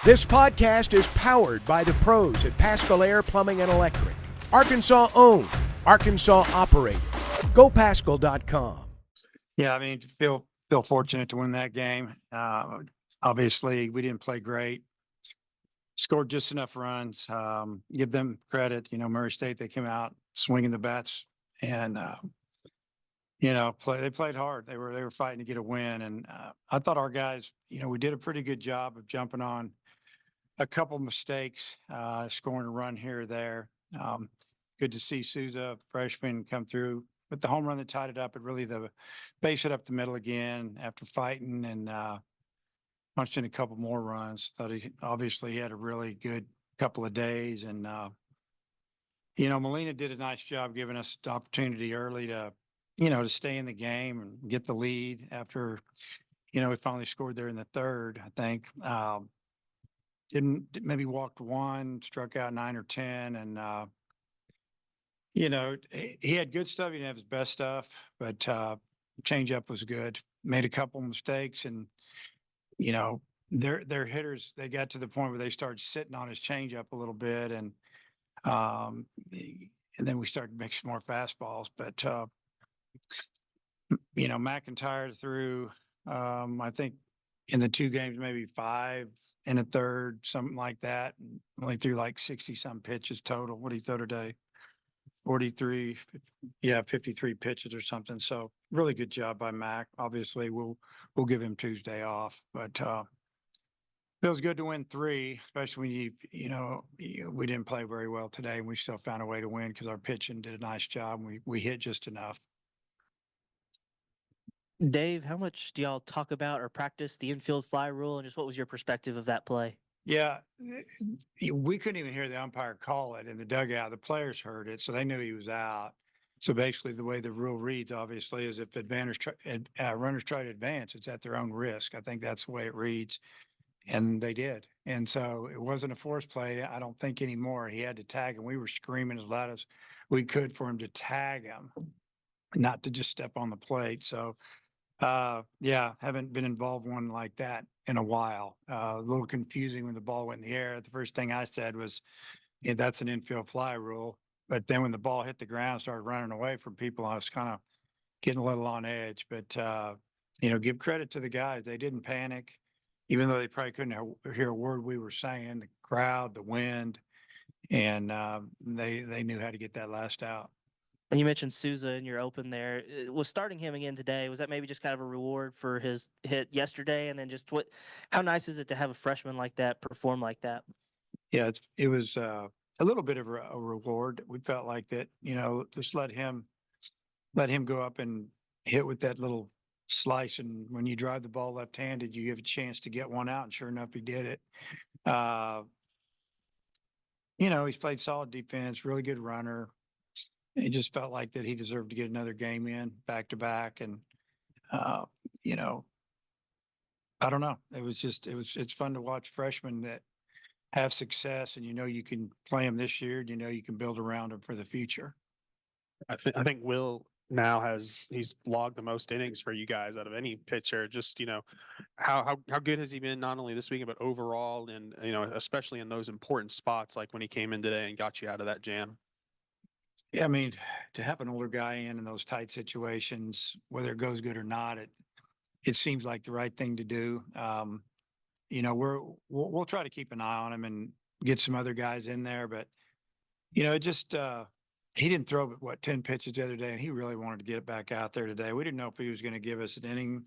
This podcast is powered by the pros at Pascal Air Plumbing and Electric. Arkansas owned, Arkansas operated. GoPascal.com. Yeah, I mean, feel fortunate to win that game. Obviously, we didn't play great. Scored just enough runs. Give them credit. Murray State, they came out swinging the bats, and they played hard. They were fighting to get a win, and I thought our guys, we did a pretty good job of jumping on a couple mistakes, scoring a run here or there. Good to see Souza, freshman, come through with the home run that tied it up. It really the base it up the middle again after fighting and punched in a couple more runs. Thought he had a really good couple of days, and Molina did a nice job giving us the opportunity early to to stay in the game and get the lead after we finally scored there in the third. I think didn't maybe walked one, struck out 9 or 10, and he had good stuff. He didn't have his best stuff, but changeup was good. Made a couple mistakes, and their hitters, they got to the point where they started sitting on his changeup a little bit, and then we started mixing more fastballs. But McIntyre threw I think in the two games maybe 5 in a third, something like that. And only threw like 60-some pitches total. What did he throw today? 43, 53 pitches or something. So really good job by Mac. Obviously, we'll give him Tuesday off, but feels good to win 3, especially when we didn't play very well today, and we still found a way to win because our pitching did a nice job. And we hit just enough. Dave, how much do y'all talk about or practice the infield fly rule, and just what was your perspective of that play? Yeah, we couldn't even hear the umpire call it in the dugout. The players heard it, so they knew he was out. So basically, the way the rule reads, obviously, is if runners try to advance, it's at their own risk. I think that's the way it reads, and they did. And so it wasn't a forced play, I don't think, anymore. He had to tag him. We were screaming as loud as we could for him to tag him, not to just step on the plate. So haven't been involved in one like that in a while. A little confusing when the ball went in the air. The first thing I said was, yeah, that's an infield fly rule. But then when the ball hit the ground, started running away from people, I was kind of getting a little on edge. But give credit to the guys. They didn't panic, even though they probably couldn't hear a word we were saying. The crowd, the wind, and they knew how to get that last out. And you mentioned Souza in your open there. Was starting him again today, was that maybe just kind of a reward for his hit yesterday? And then just how nice is it to have a freshman like that perform like that? Yeah, it was a little bit of a reward. We felt like that, just let him go up and hit with that little slice. And when you drive the ball left-handed, you have a chance to get one out. And sure enough, he did it. He's played solid defense, really good runner. He just felt like that he deserved to get another game in back to back. And, I don't know. It's fun to watch freshmen that have success, and you can play them this year, you can build around them for the future. I think Will now he's logged the most innings for you guys out of any pitcher. Just how good has he been, not only this weekend but overall, and especially in those important spots like when he came in today and got you out of that jam. Yeah, I mean, to have an older guy in those tight situations, whether it goes good or not, it seems like the right thing to do. We'll try to keep an eye on him and get some other guys in there, but it just he didn't throw 10 pitches the other day, and he really wanted to get it back out there today. We didn't know if he was going to give us an inning,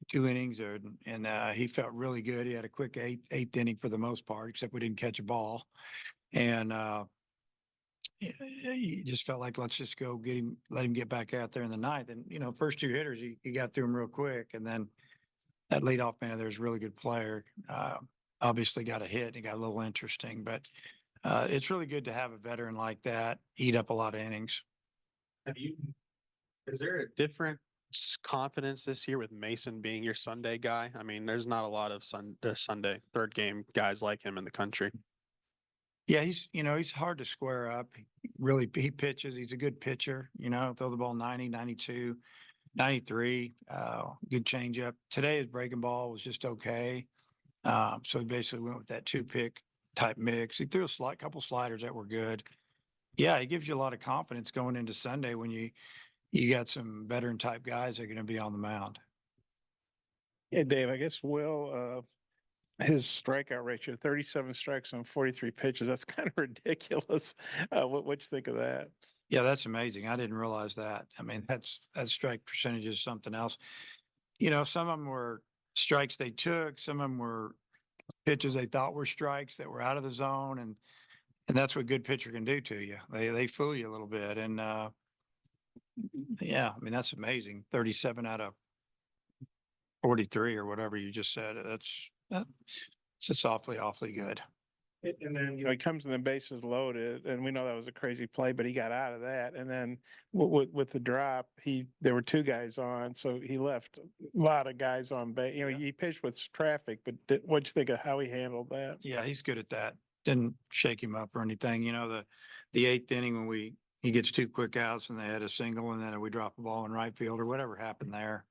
2 innings, and he felt really good. He had a quick eighth inning for the most part, except we didn't catch a ball, and you just felt like, let's just go let him get back out there in the ninth. And first 2 hitters, he got through them real quick, and then that leadoff man there's a really good player. Obviously got a hit and it got a little interesting, but it's really good to have a veteran like that eat up a lot of innings. Is there a different confidence this year with Mason being your Sunday guy? I mean, there's not a lot of Sunday third game guys like him in the country. Yeah, he's hard to square up. He pitches. He's a good pitcher, throw the ball 90, 92, 93, good changeup. Today his breaking ball was just okay. So he basically went with that 2-pick type mix. He threw a couple sliders that were good. Yeah, it gives you a lot of confidence going into Sunday when you got some veteran type guys that are going to be on the mound. Yeah, Dave, I guess his strikeout ratio, 37 strikes on 43 pitches. That's kind of ridiculous. What you think of that? Yeah, that's amazing. I didn't realize that. I mean, that strike percentage is something else. Some of them were strikes they took, some of them were pitches they thought were strikes that were out of the zone, and that's what a good pitcher can do to you. They fool you a little bit, and yeah, I mean that's amazing. 37 out of 43 or whatever you just said. That's just awfully good. And then, he comes in the bases loaded, and we know that was a crazy play, but he got out of that. And then with the drop, there were 2 guys on, so he left a lot of guys on base. He pitched with traffic, but what'd you think of how he handled that? Yeah, he's good at that. Didn't shake him up or anything. The 8th inning when he gets 2 quick outs and they had a single and then we drop a ball in right field or whatever happened there.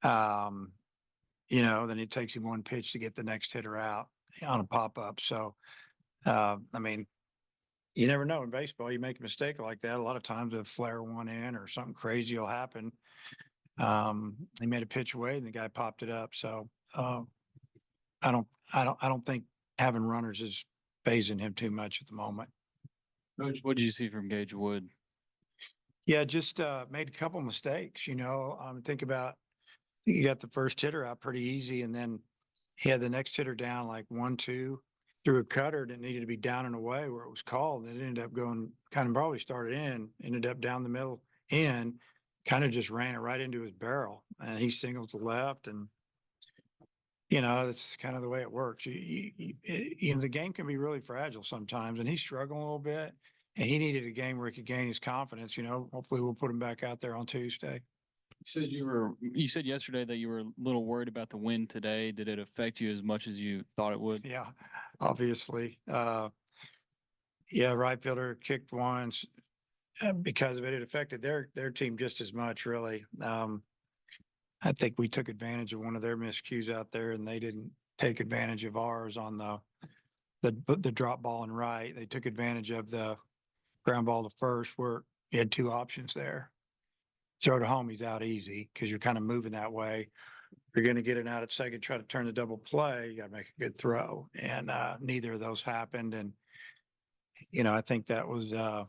Then it takes him 1 pitch to get the next hitter out on a pop up. So, I mean, you never know in baseball. You make a mistake like that. A lot of times a flare one in or something crazy will happen. He made a pitch away and the guy popped it up. So, I don't think having runners is phasing him too much at the moment. Coach, what did you see from Gage Wood? Yeah, just made a couple mistakes. I think he got the first hitter out pretty easy, and then he had the next hitter down like 1-2 through a cutter that needed to be down and away where it was called. And it ended up going kind of probably started in, ended up down the middle in, kind of just ran it right into his barrel, and he singles to left. And that's kind of the way it works. The game can be really fragile sometimes, and he's struggling a little bit. And he needed a game where he could gain his confidence. Hopefully we'll put him back out there on Tuesday. You said yesterday that you were a little worried about the wind today. Did it affect you as much as you thought it would? Yeah, obviously. Right fielder kicked once because of it. It affected their team just as much, really. I think we took advantage of one of their miscues out there, and they didn't take advantage of ours on the drop ball and right. They took advantage of the ground ball to first, where you had 2 options there. Throw to home, he's out easy because you're kind of moving that way. If you're going to get it out at second, try to turn the double play, you got to make a good throw. And neither of those happened. And, I think that was the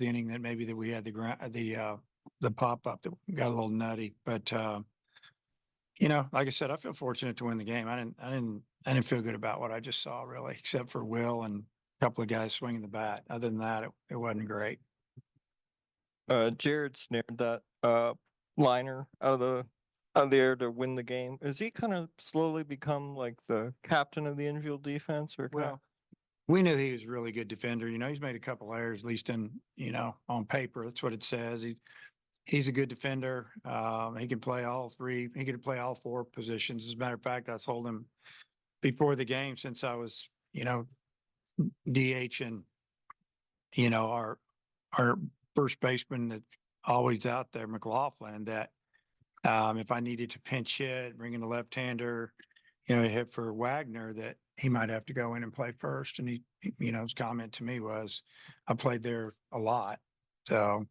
inning that maybe that we had the pop up that got a little nutty. But, like I said, I feel fortunate to win the game. I didn't feel good about what I just saw really, except for Will and a couple of guys swinging the bat. Other than that, it wasn't great. Jared snared that liner out of the air to win the game. Has he kind of slowly become like the captain of the infield defense, or Well, we knew he was a really good defender. He's made a couple errors, at least in on paper. That's what it says. He's a good defender. He can play all 3. He can play all 4 positions. As a matter of fact, I told him before the game, since I was DH and our first baseman that's always out there, McLaughlin, that if I needed to pinch hit, bring in a left-hander, hit for Wagner, that he might have to go in and play first. And his comment to me was, I played there a lot. So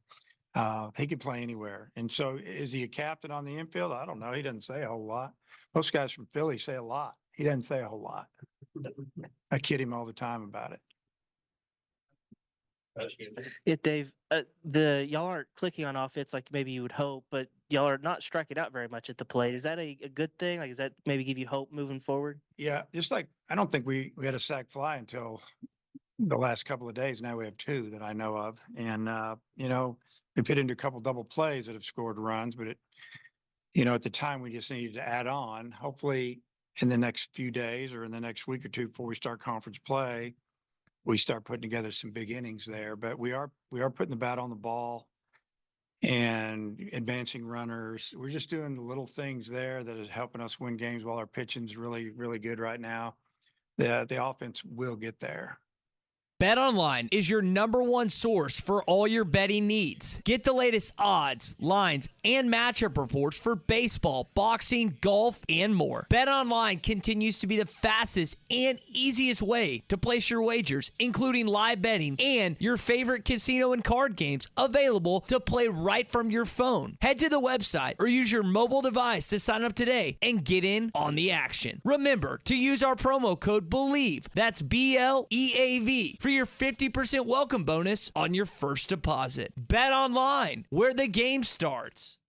he could play anywhere. And so is he a captain on the infield? I don't know. He doesn't say a whole lot. Most guys from Philly say a lot. He doesn't say a whole lot. I kid him all the time about it. Yeah, Dave, y'all aren't clicking on offense like maybe you would hope, but y'all are not striking out very much at the plate. Is that a good thing? Like, does that maybe give you hope moving forward? Yeah, just like I don't think we had a sack fly until the last couple of days. Now we have 2 that I know of, and we've hit into a couple double plays that have scored runs. But at the time we just needed to add on. Hopefully, in the next few days or in the next week or 2 before we start conference play, we start putting together some big innings there. But we are putting the bat on the ball and advancing runners. We're just doing the little things there that is helping us win games while our pitching's really, really good right now. The offense will get there. BetOnline is your #1 source for all your betting needs. Get the latest odds, lines, and matchup reports for baseball, boxing, golf, and more. BetOnline continues to be the fastest and easiest way to place your wagers, including live betting and your favorite casino and card games available to play right from your phone. Head to the website or use your mobile device to sign up today and get in on the action. Remember to use our promo code BELIEVE, that's BLEAV, for your 50% welcome bonus on your first deposit. Bet online, where the game starts.